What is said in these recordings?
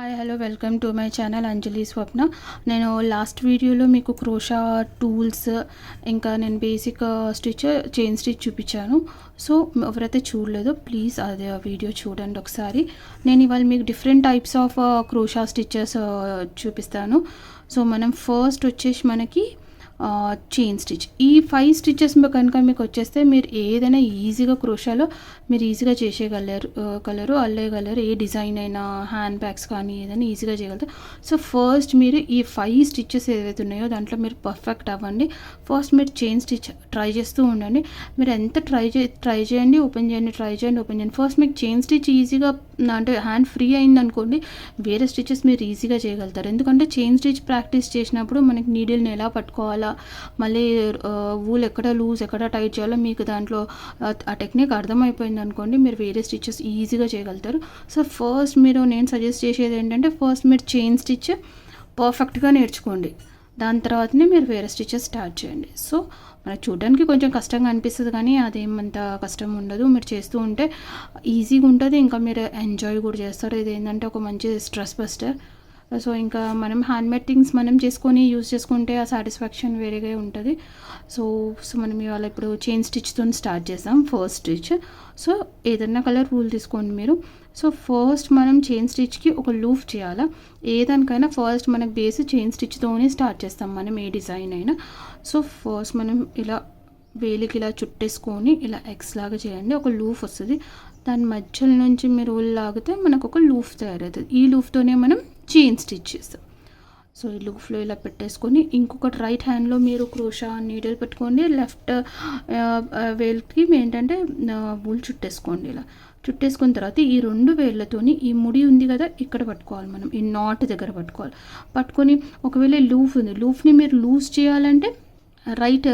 Hi hello welcome to my channel Anjali Swapna. నేను last వీడియోలో మీకు క్రోషా టూల్స్ ఇంకా నేను బేసిక్ చైన్ స్టిచ్ చూపించాను. సో ఎవరైతే చూడలేదో ప్లీజ్ అదే వీడియో చూడండి ఒకసారి. నేను ఇవాళ మీకు different types of crochet stitches చూపిస్తాను. సో మనం ఫస్ట్ వచ్చేసి మనకి చైన్ స్టిచ్, ఈ 5 స్టిచెస్ కనుక మీకు వచ్చేస్తే మీరు ఏదైనా ఈజీగా క్రోషాలో మీరు ఈజీగా చేసేయగలరు అల్లేయగలరు. ఏ డిజైన్ అయినా హ్యాండ్ బ్యాగ్స్ కానీ ఏదైనా ఈజీగా చేయగలుగుతారు. సో ఫస్ట్ మీరు ఈ 5 స్టిచెస్ ఏవైతే ఉన్నాయో దాంట్లో మీరు పర్ఫెక్ట్ అవ్వండి. ఫస్ట్ మీరు చైన్ స్టిచ్ ట్రై చేస్తూ ఉండండి. మీరు ఎంత ట్రై చేయండి, ఓపెన్ చేయండి. ఫస్ట్ మీకు చైన్ స్టిచ్ ఈజీగా అంటే హ్యాండ్ ఫ్రీ అయింది అనుకోండి, వేరే స్టిచెస్ మీరు ఈజీగా చేయగలుగుతారు. ఎందుకంటే చైన్ స్టిచ్ ప్రాక్టీస్ చేసినప్పుడు మనకి నీడిల్ని ఎలా పట్టుకోవాలా, మళ్ళీ వూల్ ఎక్కడ లూజ్ ఎక్కడ టైట్ చేయాలో మీకు దాంట్లో ఆ టెక్నిక్ అర్థమైపోయింది అనుకోండి, మీరు వేరే స్టిచెస్ ఈజీగా చేయగలుగుతారు. సో ఫస్ట్ నేను సజెస్ట్ చేసేది ఏంటంటే ఫస్ట్ మీరు చైన్ స్టిచ్ పర్ఫెక్ట్గా నేర్చుకోండి. దాని తర్వాతనే మీరు వేరే స్టిచెస్ స్టార్ట్ చేయండి. సో మనకు చూడడానికి కొంచెం కష్టంగా అనిపిస్తుంది కానీ అదేమంత కష్టం ఉండదు. మీరు చేస్తూ ఉంటే ఈజీగా ఉంటుంది, ఇంకా మీరు ఎంజాయ్ కూడా చేస్తారు. ఇది ఏంటంటే ఒక మంచి స్ట్రెస్ బస్టర్. సో ఇంకా మనం హ్యాండ్మేడ్ థింగ్స్ మనం చేసుకొని యూజ్ చేసుకుంటే ఆ సాటిస్ఫాక్షన్ వేరేగా ఉంటుంది. సో మనం ఇవాళ ఇప్పుడు చైన్ స్టిచ్తో స్టార్ట్ చేస్తాం. ఫస్ట్ స్టిచ్, సో ఏదన్నా కలర్ వూల్ తీసుకోండి మీరు. సో ఫస్ట్ మనం చైన్ స్టిచ్కి ఒక లూఫ్ చేయాలా. ఏదానికైనా ఫస్ట్ మనకు బేస్ చైన్ స్టిచ్తోనే స్టార్ట్ చేస్తాం మనం, ఏ డిజైన్ అయినా. సో ఫస్ట్ మనం ఇలా వేలికి ఇలా చుట్టేసుకొని ఇలా ఎక్స్ లాగా చేయండి, ఒక లూఫ్ వస్తుంది. దాని మధ్యలో నుంచి మీరు ఊళ్ళు లాగితే మనకు ఒక లూఫ్ తయారవుతుంది. ఈ లూఫ్తోనే మనం చైన్ స్టిచ్ చేస్తాం. సో ఈ లూఫ్లో ఇలా పెట్టేసుకొని ఇంకొకటి రైట్ హ్యాండ్లో మీరు క్రోషా నీడిల్ పెట్టుకోండి. లెఫ్ట్ వేల్కి ఏంటంటే వూల్ చుట్టేసుకోండి. ఇలా చుట్టేసుకున్న తర్వాత ఈ 2 వేళ్ళతోని ఈ ముడి ఉంది కదా ఇక్కడ పట్టుకోవాలి. మనం ఈ నాట్ దగ్గర పట్టుకొని ఒకవేళ లూఫ్ ఉంది, లూఫ్ని మీరు లూజ్ చేయాలంటే రైట్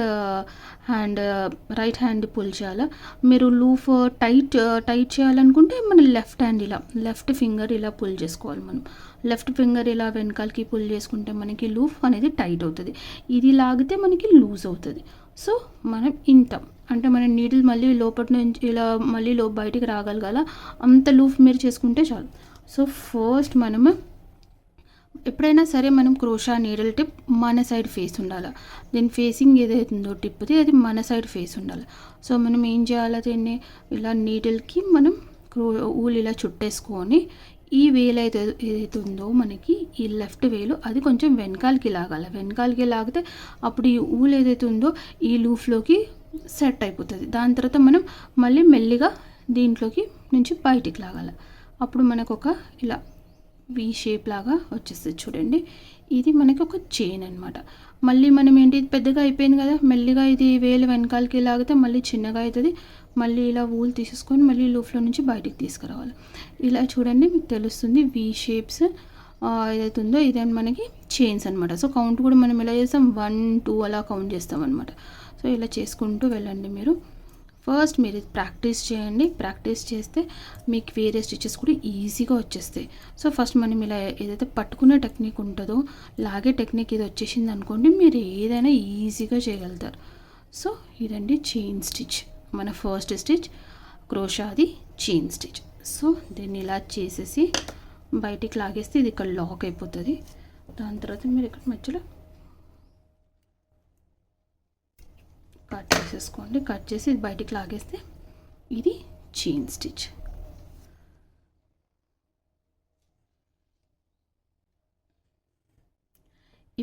హ్యాండ్ పుల్ చేయాలా. మీరు లూఫ్ టైట్ చేయాలనుకుంటే మన లెఫ్ట్ ఫింగర్ ఇలా పుల్ చేసుకోవాలి. మనం లెఫ్ట్ ఫింగర్ ఇలా వెనకాలకి పుల్ చేసుకుంటే మనకి లూఫ్ అనేది టైట్ అవుతుంది. ఇది లాగితే మనకి లూజ్ అవుతుంది. సో మనం ఇంత అంటే మన నీడిల్ మళ్ళీ లోపల నుంచి ఇలా మళ్ళీ బయటికి రాగలగాల, అంత లూఫ్ మీరు చేసుకుంటే చాలు. సో ఫస్ట్ మనము ఎప్పుడైనా సరే మనం క్రోషా నీడిల్ టిప్ మన సైడ్ ఫేస్ ఉండాలి. దీని ఫేసింగ్ ఏదైతుందో టిప్ది అది మన సైడ్ ఫేస్ ఉండాలి. సో మనం ఏం చేయాలి, దీన్ని ఇలా నీడిల్కి మనం ఊలు ఇలా చుట్టేసుకొని ఈ వేలు ఏదైతే ఉందో మనకి ఈ లెఫ్ట్ వేలు అది కొంచెం వెనకాలకి లాగితే అప్పుడు ఈ ఊలు ఏదైతే ఉందో ఈ లూఫ్లోకి సెట్ అయిపోతుంది. దాని తర్వాత మనం మళ్ళీ మెల్లిగా దీంట్లోకి నుంచి బయటికి లాగాలి. అప్పుడు మనకు ఒక ఇలా వీ షేప్ లాగా వచ్చేస్తుంది. చూడండి, ఇది మనకి ఒక చైన్ అనమాట. మళ్ళీ మనం ఏంటి పెద్దగా అయిపోయింది కదా, మెల్లిగా ఇది వేలు వెనకాలకి లాగితే మళ్ళీ చిన్నగా అవుతుంది. మళ్ళీ ఇలా వూల్ తీసేసుకొని మళ్ళీ లూఫ్లో నుంచి బయటికి తీసుకురావాలి. ఇలా చూడండి మీకు తెలుస్తుంది వీ షేప్స్ ఏదైతే ఉందో ఇదే మనకి చైన్స్ అనమాట. సో కౌంట్ కూడా మనం ఎలా చేస్తాం, 1 2 అలా కౌంట్ చేస్తాం అనమాట. సో ఇలా చేసుకుంటూ వెళ్ళండి. ఫస్ట్ మీరు ప్రాక్టీస్ చేయండి. ప్రాక్టీస్ చేస్తే మీకు వేరే స్టిచెస్ కూడా ఈజీగా వచ్చేస్తాయి. సో ఫస్ట్ మనం ఇలా ఏదైతే పట్టుకునే టెక్నిక్ ఉంటుందో లాగే టెక్నిక్ ఇది వచ్చేసింది అనుకోండి, మీరు ఏదైనా ఈజీగా చేయగలుగుతారు. సో ఇదండి చైన్ స్టిచ్, మన ఫస్ట్ స్టిచ్ క్రోషాది చైన్ స్టిచ్. సో దీన్ని ఇలా చేసేసి బయటికి లాగేస్తే ఇది ఇక్కడ లాక్ అయిపోతుంది. దాని తర్వాత మీరు ఇక్కడ మధ్యలో కట్ చేసేసుకోండి. కట్ చేసి ఇది బయటికి లాగేస్తే ఇది చైన్ స్టిచ్.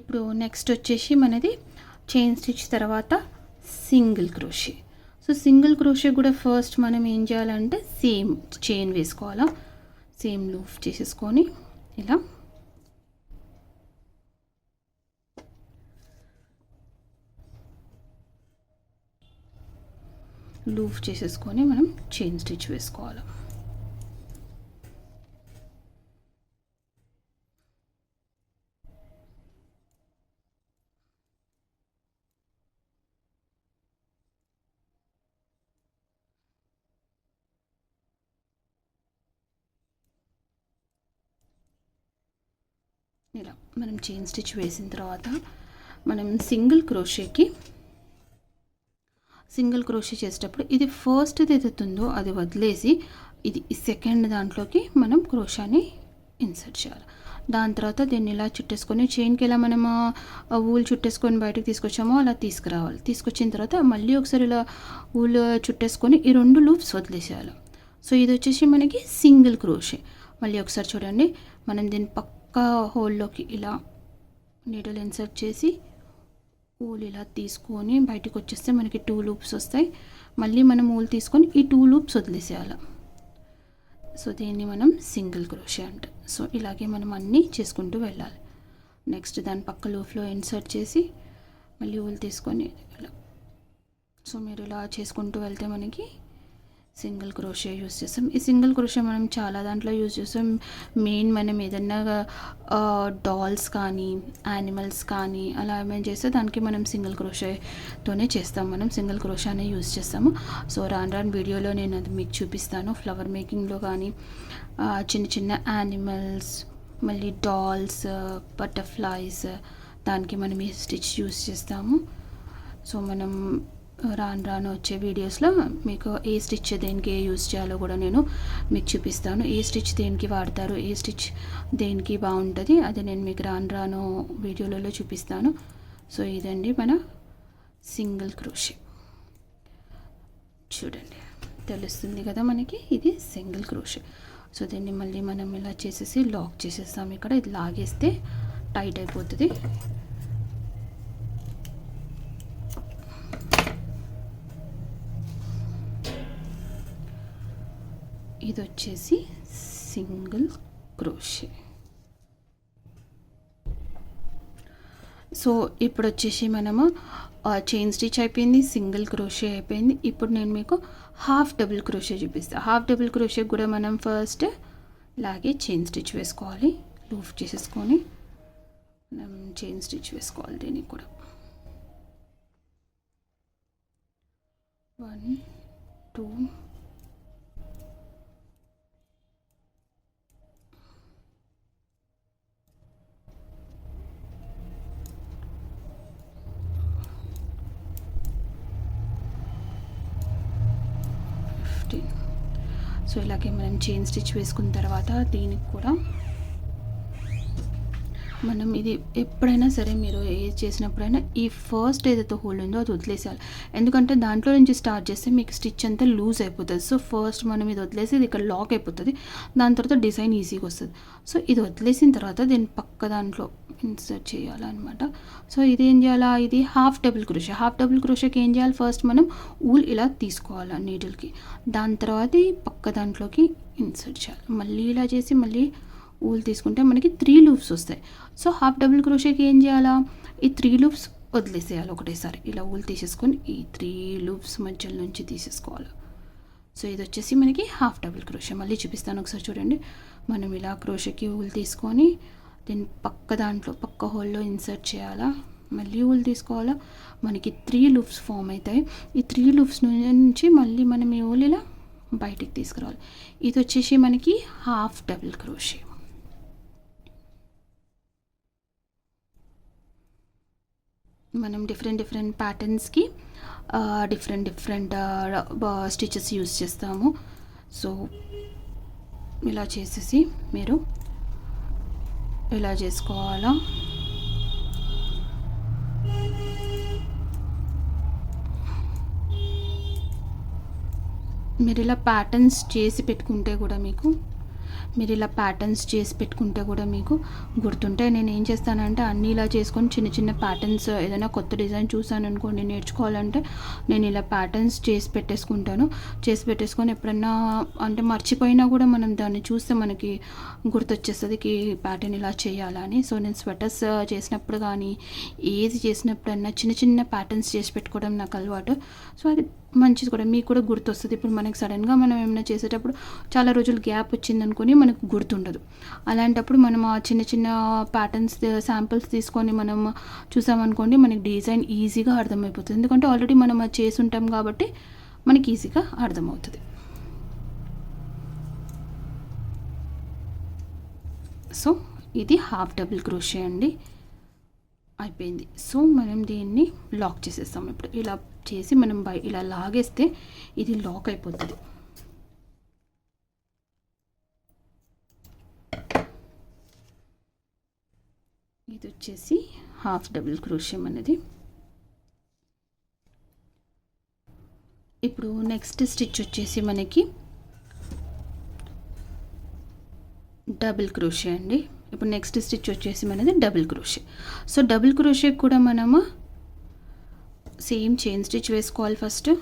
ఇప్పుడు నెక్స్ట్ వచ్చేసి మనది చైన్ స్టిచ్ తర్వాత single crochet. So single crochet కూడా ఫస్ట్ మనం ఏం చేయాలంటే సేమ్ చైన్ వేసుకోవాలా. సేమ్ లూఫ్ చేసేసుకొని ఇలా లూఫ్ చేసేసుకొని మనం చైన్ స్టిచ్ వేసుకోవాలి. ఇలా మనం చైన్ స్టిచ్ వేసిన తర్వాత మనం సింగిల్ క్రోషే చేసేటప్పుడు ఇది ఫస్ట్ ఏదైతుందో అది వదిలేసి ఇది సెకండ్ దాంట్లోకి మనం క్రోషాని ఇన్సర్ట్ చేయాలి. దాని తర్వాత దీన్ని ఇలా చుట్టేసుకొని చైన్కి ఎలా మనం ఊలు చుట్టేసుకొని బయటకు తీసుకొచ్చామో అలా తీసుకురావాలి. తీసుకొచ్చిన తర్వాత మళ్ళీ ఒకసారి ఇలా ఊలు చుట్టేసుకొని ఈ 2 లూప్స్ వదిలేసేయాలి. సో ఇది వచ్చేసి మనకి సింగిల్ క్రోషే. మళ్ళీ ఒకసారి చూడండి, మనం దీన్ని పక్క హోల్లోకి ఇలా నీడిల్ ఇన్సర్ట్ చేసి ఊలు ఇలా తీసుకొని బయటకు వచ్చేస్తే మనకి 2 లూప్స్ వస్తాయి. మళ్ళీ మనం ఊలు తీసుకొని ఈ 2 లూప్స్ వదిలేసేయాలి. సో దీన్ని మనం సింగిల్ క్రోషే అంట. సో ఇలాగే మనం అన్నీ చేసుకుంటూ వెళ్ళాలి. నెక్స్ట్ దాని పక్క లూప్లో ఇన్సర్ట్ చేసి మళ్ళీ ఊలు తీసుకొని ఇలా. సో మీరు ఇలా చేసుకుంటూ వెళ్తే మనకి సింగిల్ క్రోషే యూస్ చేస్తాం. ఈ సింగిల్ క్రోషే మనం చాలా దాంట్లో యూజ్ చేస్తాం. మెయిన్ మనం ఏదన్నా డాల్స్ కానీ యానిమల్స్ కానీ అలా ఏమైనా చేస్తే దానికి మనం సింగిల్ క్రోషేతోనే చేస్తాం. మనం సింగిల్ క్రోషేనే యూజ్ చేస్తాము. సో రాను వీడియోలో నేను అది మీకు చూపిస్తాను. ఫ్లవర్ మేకింగ్లో కానీ చిన్న చిన్న యానిమల్స్, మళ్ళీ డాల్స్, బటర్ఫ్లైస్, దానికి మనం ఈ స్టిచ్ యూజ్ చేస్తాము. సో మనం రాను వచ్చే వీడియోస్లో మీకు ఏ స్టిచ్ దేనికి యూజ్ చేయాలో కూడా నేను మీకు చూపిస్తాను. ఏ స్టిచ్ దేనికి వాడతారు, ఏ స్టిచ్ దేనికి బాగుంటుంది, అది నేను మీకు రాను వీడియోలలో చూపిస్తాను. సో ఇదండి మన సింగిల్ క్రోషే. చూడండి తెలుస్తుంది కదా మనకి, ఇది సింగిల్ క్రోషే. సో దీన్ని మళ్ళీ మనం ఇలా చేసేసి లాక్ చేసేస్తాం. ఇక్కడ ఇది లాగేస్తే టైట్ అయిపోతుంది. ఇది వచ్చేసి సింగిల్ క్రోషే. సో ఇప్పుడు వచ్చేసి మనము చైన్ స్టిచ్ అయిపోయింది, సింగిల్ క్రోషే అయిపోయింది. ఇప్పుడు నేను మీకు హాఫ్ డబుల్ క్రోషే చూపిస్తాను. హాఫ్ డబుల్ క్రోషే కూడా మనం ఫస్ట్ ఇలాగే చైన్ స్టిచ్ వేసుకోవాలి. లూప్ చేసేసుకొని మనం చైన్ స్టిచ్ వేసుకోవాలి. దీనికి కూడా 1 2 15. సో ఇలాగే మనం చైన్ స్టిచ్ వేసుకున్న తర్వాత దీనికి కూడా మనం ఇది ఎప్పుడైనా సరే మీరు ఏది చేసినప్పుడైనా ఈ ఫస్ట్ ఏదైతే హోల్ ఉందో అది వదిలేసేయాలి. ఎందుకంటే దాంట్లో నుంచి స్టార్ట్ చేస్తే మీకు స్టిచ్ అంతా లూజ్ అయిపోతుంది. సో ఫస్ట్ మనం ఇది వదిలేసి ఇది ఇక్కడ లాక్ అయిపోతుంది. దాని తర్వాత డిజైన్ ఈజీగా వస్తుంది. సో ఇది వదిలేసిన తర్వాత దీన్ని పక్క దాంట్లో ఇన్సర్ట్ చేయాలన్నమాట. సో ఇది ఏం చేయాలా, ఇది half double crochet. Half double క్రోషేకి ఏం చేయాలి, ఫస్ట్ మనం ఊల్ ఇలా తీసుకోవాలి నీడిల్కి. దాని తర్వాత ఈ పక్క దాంట్లోకి ఇన్సర్ట్ చేయాలి. మళ్ళీ ఇలా చేసి మళ్ళీ ఊల్ తీసుకుంటే మనకి 3 లూప్స్ వస్తాయి. సో హాఫ్ డబుల్ క్రోషేకి ఏం చేయాలా, ఈ 3 లూప్స్ వదిలేసేయాలి ఒకటేసారి. ఇలా ఊల్ తీసేసుకొని ఈ 3 లూప్స్ మధ్యలో నుంచి తీసేసుకోవాలి. సో ఇది వచ్చేసి మనకి హాఫ్ డబుల్ క్రోషే. మళ్ళీ చూపిస్తాను ఒకసారి చూడండి. మనం ఇలా క్రోషేకి ఊల్ తీసుకొని దీన్ని పక్క దాంట్లో పక్క హోల్లో ఇన్సర్ట్ చేయాలా, మళ్ళీ ఊల్ తీసుకోవాలా. మనకి 3 లూప్స్ ఫామ్ అవుతాయి. ఈ 3 లూప్స్ నుంచి మళ్ళీ మనం ఈ ఊల్ ఇలా బయటికి తీసుకురావాలి. ఇది వచ్చేసి మనకి హాఫ్ డబుల్ క్రోషే. మనం డిఫరెంట్ ప్యాటర్న్స్కి డిఫరెంట్ స్టిచెస్ యూస్ చేస్తాము. సో ఇలా చేసేసి మీరు ఇలా చేసుకోవాలా. మీరు ఇలా ప్యాటర్న్స్ చేసి పెట్టుకుంటే కూడా మీకు గుర్తుంటే నేను ఏం చేస్తానంటే అన్నీ ఇలా చేసుకొని చిన్న ప్యాటర్న్స్ ఏదైనా కొత్త డిజైన్ చూసాను అనుకోండి నేర్చుకోవాలంటే నేను ఇలా ప్యాటర్న్స్ చేసి పెట్టేసుకొని ఎప్పుడన్నా అంటే మర్చిపోయినా కూడా మనం దాన్ని చూస్తే మనకి గుర్తొచ్చేస్తుంది ఈ ప్యాటర్న్ ఇలా చేయాలని. సో నేను స్వెటర్స్ చేసినప్పుడు కానీ ఏది చేసినప్పుడన్నా చిన్న ప్యాటర్న్స్ చేసి పెట్టుకోవడం నాకు అలవాటు. సో అది మంచిది కూడా, మీకు కూడా గుర్తొస్తుంది. ఇప్పుడు మనకి సడన్గా మనం ఏమైనా చేసేటప్పుడు చాలా రోజులు గ్యాప్ వచ్చింది అనుకొని మనకు గుర్తుండదు. అలాంటప్పుడు మనం ఆ చిన్న ప్యాటర్న్స్ శాంపిల్స్ తీసుకొని మనం చూసామనుకోండి మనకి డిజైన్ ఈజీగా అర్థమైపోతుంది. ఎందుకంటే ఆల్రెడీ మనం అది చేసి ఉంటాం కాబట్టి మనకి ఈజీగా అర్థమవుతుంది. సో ఇది హాఫ్ డబుల్ క్రోషే అండి, అయిపోయింది. సో మనం దీన్ని లాక్ చేసేస్తాం. ఇప్పుడు ఇలా చేసి మనం ఇలా లాగేస్తే ఇది లాక్ అయిపోతుంది. ఇది వచ్చేసి హాఫ్ డబుల్ క్రోషే అనేది. ఇప్పుడు నెక్స్ట్ స్టిచ్ వచ్చేసి మనకి డబుల్ క్రోషే అండి. ఇప్పుడు నెక్స్ట్ స్టిచ్ వచ్చేసి మనది double crochet. So double crochet కూడా మనము సేమ్ చైన్ స్టిచ్ వేసుకోవాలి ఫస్ట్.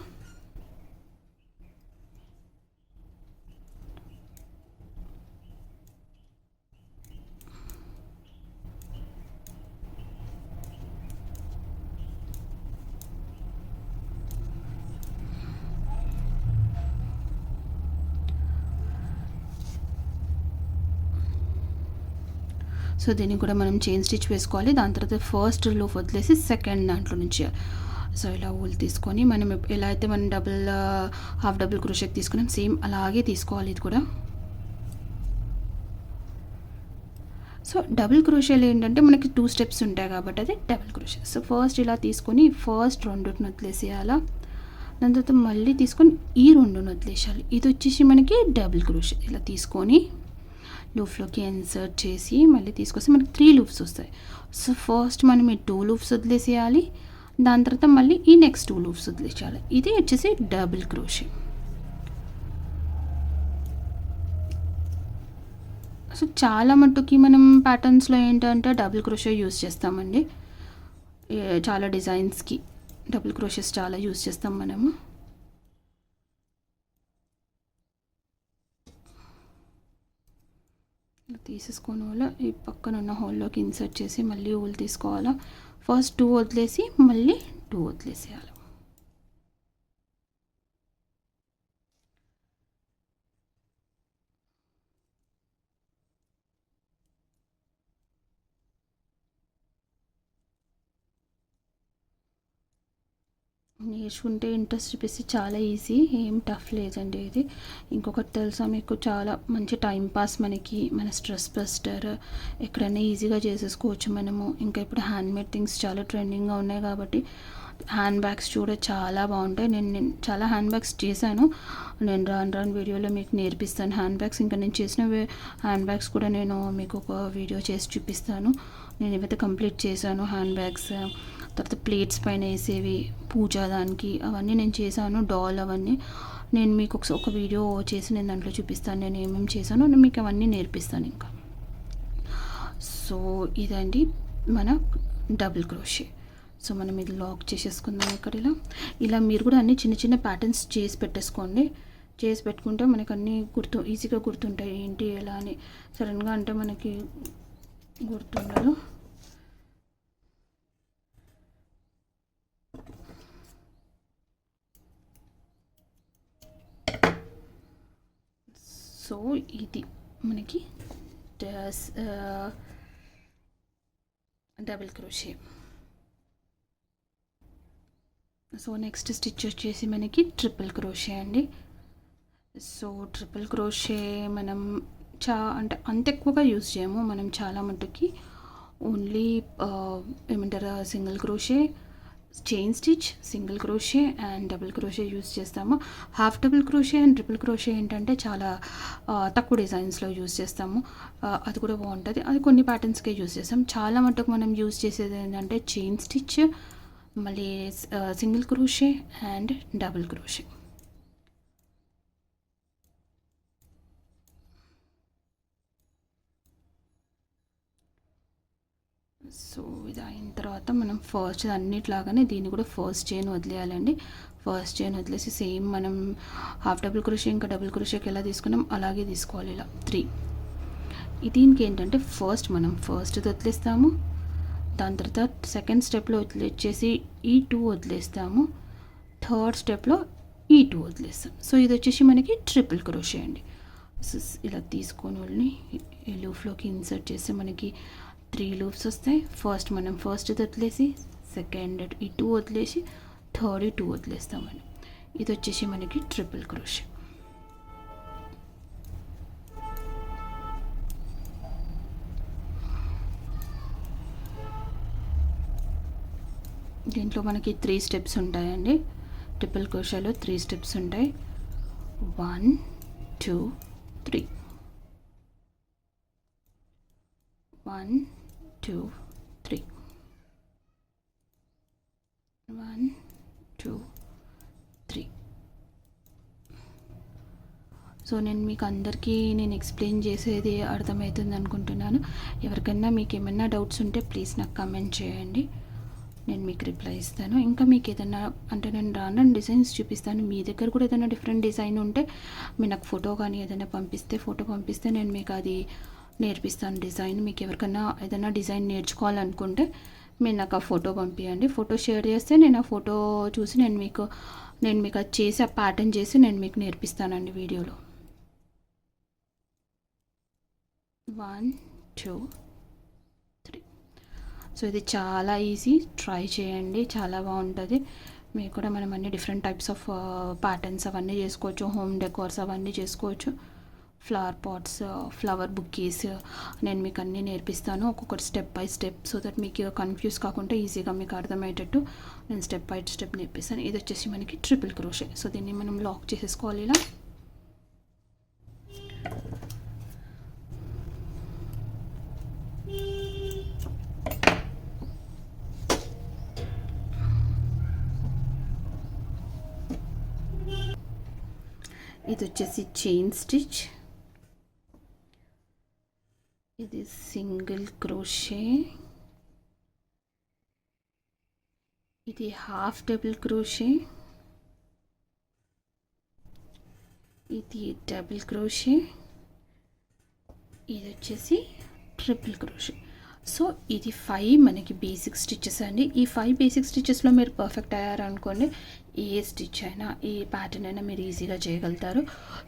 సో దీన్ని కూడా మనం చైన్ స్టిచ్ వేసుకోవాలి. దాని తర్వాత ఫస్ట్ లూప్ వదిలేసి సెకండ్ దాంట్లో నుంచి సో ఇలా ఊలు తీసుకొని మనం ఎలా అయితే మనం హాఫ్ డబుల్ క్రోషేకి తీసుకున్నాం సేమ్ అలాగే తీసుకోవాలి ఇది కూడా. సో డబుల్ క్రోషేలు ఏంటంటే మనకి 2 స్టెప్స్ ఉంటాయి కాబట్టి అది డబుల్ క్రోషే. సో ఫస్ట్ ఇలా తీసుకొని ఫస్ట్ రెండుని వదిలేసేయాలా, దాని తర్వాత మళ్ళీ తీసుకొని ఈ రెండుని వదిలేసేయాలి. ఇది వచ్చేసి మనకి డబుల్ క్రోషే. ఇలా తీసుకొని లూప్లోకి ఇన్సర్ట్ చేసి మళ్ళీ తీసుకొస్తే మనకి 3 లూప్స్ వస్తాయి. సో ఫస్ట్ మనం ఈ 2 లూప్స్ వదిలేసేయాలి, దాని తర్వాత మళ్ళీ ఈ నెక్స్ట్ 2 లూప్స్ వదిలేసేయాలి. ఇది వచ్చేసి డబుల్ క్రోషే. సో చాలా మట్టుకి మనం ప్యాటర్న్స్లో ఏంటంటే డబుల్ క్రోషే యూస్ చేస్తామండి. చాలా డిజైన్స్కి డబుల్ క్రోషెస్ చాలా యూస్ చేస్తాం మనము. తీసేసుకొని వల్ల ఈ పక్కన ఉన్న హోల్లోకి ఇన్సర్ట్ చేసి మళ్ళీ ఊలు తీసుకోవాలా. ఫస్ట్ 2 వదిలేసి మళ్ళీ 2 వదిలేసేయాలి. నేర్చుకుంటే ఇంట్రెస్ట్ చూపిస్తే చాలా ఈజీ, ఏం టఫ్ లేదండి ఇది. ఇంకొకటి తెలుసా మీకు, చాలా మంచి టైం పాస్ మనకి, మన స్ట్రెస్ బస్టర్, ఎక్కడైనా ఈజీగా చేసేసుకోవచ్చు మనము. ఇంకా ఇప్పుడు హ్యాండ్మేడ్ థింగ్స్ చాలా ట్రెండింగ్గా ఉన్నాయి కాబట్టి హ్యాండ్ బ్యాగ్స్ చూడ చాలా బాగుంటాయి. నేను చాలా హ్యాండ్ బ్యాగ్స్ చేశాను. నేను రాను వీడియోలో మీకు నేర్పిస్తాను హ్యాండ్ బ్యాగ్స్. ఇంకా నేను చేసిన హ్యాండ్ బ్యాగ్స్ కూడా నేను మీకు ఒక వీడియో చేసి చూపిస్తాను. నేను ఏవైతే కంప్లీట్ చేశాను హ్యాండ్ బ్యాగ్స్, తర్వాత ప్లేట్స్ పైన వేసేవి పూజ దానికి, అవన్నీ నేను చేశాను. డాల్ అవన్నీ నేను మీకు ఒక వీడియో చేసి నేను దాంట్లో చూపిస్తాను నేను ఏమేమి చేశానో, నేను మీకు అవన్నీ నేర్పిస్తాను ఇంకా. సో ఇదండి మన డబుల్ క్రోషే. సో మనం ఇది లాక్ చేసేసుకుందాం ఇక్కడ. ఇలా మీరు కూడా అన్ని చిన్న చిన్న ప్యాటర్న్స్ చేసి పెట్టేసుకోండి. చేసి పెట్టుకుంటే మనకు అన్నీ ఈజీగా గుర్తుంటాయి. ఏంటి ఎలా అని సడన్గా అంటే మనకి గుర్తుండదు. సో ఇది మనకి double crochet. So next stitch వచ్చేసి మనకి ట్రిపుల్ క్రోషే అండి. సో ట్రిపుల్ క్రోషే మనం అంటే అంత ఎక్కువగా యూజ్ చేయము మనం. చాలా మటుకి ఓన్లీ ఏమంటారు single crochet, chain stitch, single crochet and double crochet use చేస్తాము. Half double crochet and triple crochet ఏంటంటే చాలా తక్కువ డిజైన్స్లో యూజ్ చేస్తాము. అది కూడా బాగుంటుంది. అది కొన్ని ప్యాటర్న్స్కే యూజ్ చేస్తాం. చాలా మటుకు మనం యూజ్ చేసేది ఏంటంటే చైన్ స్టిచ్, మళ్ళీ single crochet and double crochet. So ఇది అయిన తర్వాత మనం ఫస్ట్ అన్నిట్లాగానే దీన్ని కూడా ఫస్ట్ చైన్ వదిలేయాలండి. ఫస్ట్ చైన్ వదిలేసి సేమ్ మనం హాఫ్ డబుల్ క్రోషే ఇంకా డబుల్ క్రోషేకి ఎలా తీసుకున్నాం అలాగే తీసుకోవాలి. ఇలా 3. దీనికి ఏంటంటే మనం ఫస్ట్ వదిలేస్తాము, దాని తర్వాత సెకండ్ స్టెప్లో వచ్చేసి ఈ 2 వదిలేస్తాము, థర్డ్ స్టెప్లో ఈ 2 వదిలేస్తాం. సో ఇది వచ్చేసి మనకి ట్రిపుల్ క్రోషే అండి. సో ఇలా తీసుకొని వాళ్ళని ఈ లూప్లోకి ఇన్సర్ట్ చేస్తే మనకి 3 లూప్స్ వస్తాయి. మనం ఫస్ట్ వదిలేసి సెకండ్ ఈ 2 వదిలేసి థర్డ్ 2 వదిలేస్తామని. ఇది వచ్చేసి మనకి ట్రిపుల్ క్రోషే. దీంట్లో మనకి 3 స్టెప్స్ ఉంటాయండి. ట్రిపుల్ క్రోషేలో 3 స్టెప్స్ ఉంటాయి. 1 2 3 1 2 1 2 3. సో నేను మీకు అందరికీ ఎక్స్ప్లెయిన్ చేసేది అర్థమవుతుంది అనుకుంటున్నాను. ఎవరికైనా మీకు ఏమైనా డౌట్స్ ఉంటే ప్లీజ్ నాకు కమెంట్ చేయండి, నేను మీకు రిప్లై ఇస్తాను. ఇంకా మీకు ఏదైనా అంటే నేను రాను డిజైన్స్ చూపిస్తాను. మీ దగ్గర కూడా ఏదైనా డిఫరెంట్ డిజైన్ ఉంటే మీరు నాకు ఫోటో కానీ ఏదైనా ఫోటో పంపిస్తే నేను మీకు అది నేర్పిస్తాను డిజైన్. మీకు ఎవరికైనా ఏదైనా డిజైన్ నేర్చుకోవాలనుకుంటే మీరు నాకు ఆ ఫోటో పంపించండి. ఫోటో షేర్ చేస్తే నేను ఆ ఫోటో చూసి నేను మీకు అది చేసి ఆ ప్యాటర్న్ చేసి నేను మీకు నేర్పిస్తానండి వీడియోలో. 1 2 3. సో ఇది చాలా ఈజీ, ట్రై చేయండి, చాలా బాగుంటుంది. మీకు కూడా మనం అన్ని డిఫరెంట్ టైప్స్ ఆఫ్ ప్యాటర్న్స్ అవన్నీ చేసుకోవచ్చు, హోమ్ డెకోర్స్ అవన్నీ చేసుకోవచ్చు, ఫ్లవర్ పాట్స్, ఫ్లవర్ బుక్కీస్ నేను మీకు అన్నీ నేర్పిస్తాను ఒక్కొక్కటి step by step. So that మీకు కన్ఫ్యూజ్ కాకుండా ఈజీగా మీకు అర్థమయ్యేటట్టు నేను స్టెప్ బై స్టెప్ నేర్పిస్తాను. ఇది వచ్చేసి మనకి ట్రిపుల్ క్రోషే. సో దీన్ని మనం లాక్ చేసేసుకోవాలి ఇలా. ఇది వచ్చేసి చైన్ స్టిచ్, ఇది సింగిల్ క్రోషే, ఇది హాఫ్ డబుల్ క్రోషే, ఇది డబుల్ క్రోషే, ఇది వచ్చేసి ట్రిపుల్ క్రోషే. సో ఇది 5 మనకి బేసిక్ స్టిచెస్ అండి. ఈ 5 బేసిక్ స్టిచెస్లో మీరు పర్ఫెక్ట్ అయ్యారనుకోండి, ఏ స్టిచ్ అయినా ఏ ప్యాటర్న్ అయినా మీరు ఈజీగా చేయగలుగుతారు.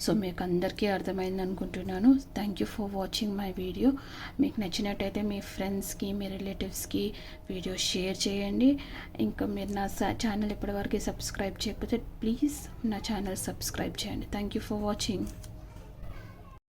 సో మీకు అందరికీ అర్థమైంది అనుకుంటున్నాను. Thank you for watching my video. మీకు నచ్చినట్టయితే మీ ఫ్రెండ్స్కి, మీ రిలేటివ్స్కి వీడియో షేర్ చేయండి. ఇంకా మీరు నా ఛానల్ ఇప్పటివరకు సబ్స్క్రైబ్ చేయకపోతే ప్లీజ్ నా ఛానల్ సబ్స్క్రైబ్ చేయండి. Thank you for watching.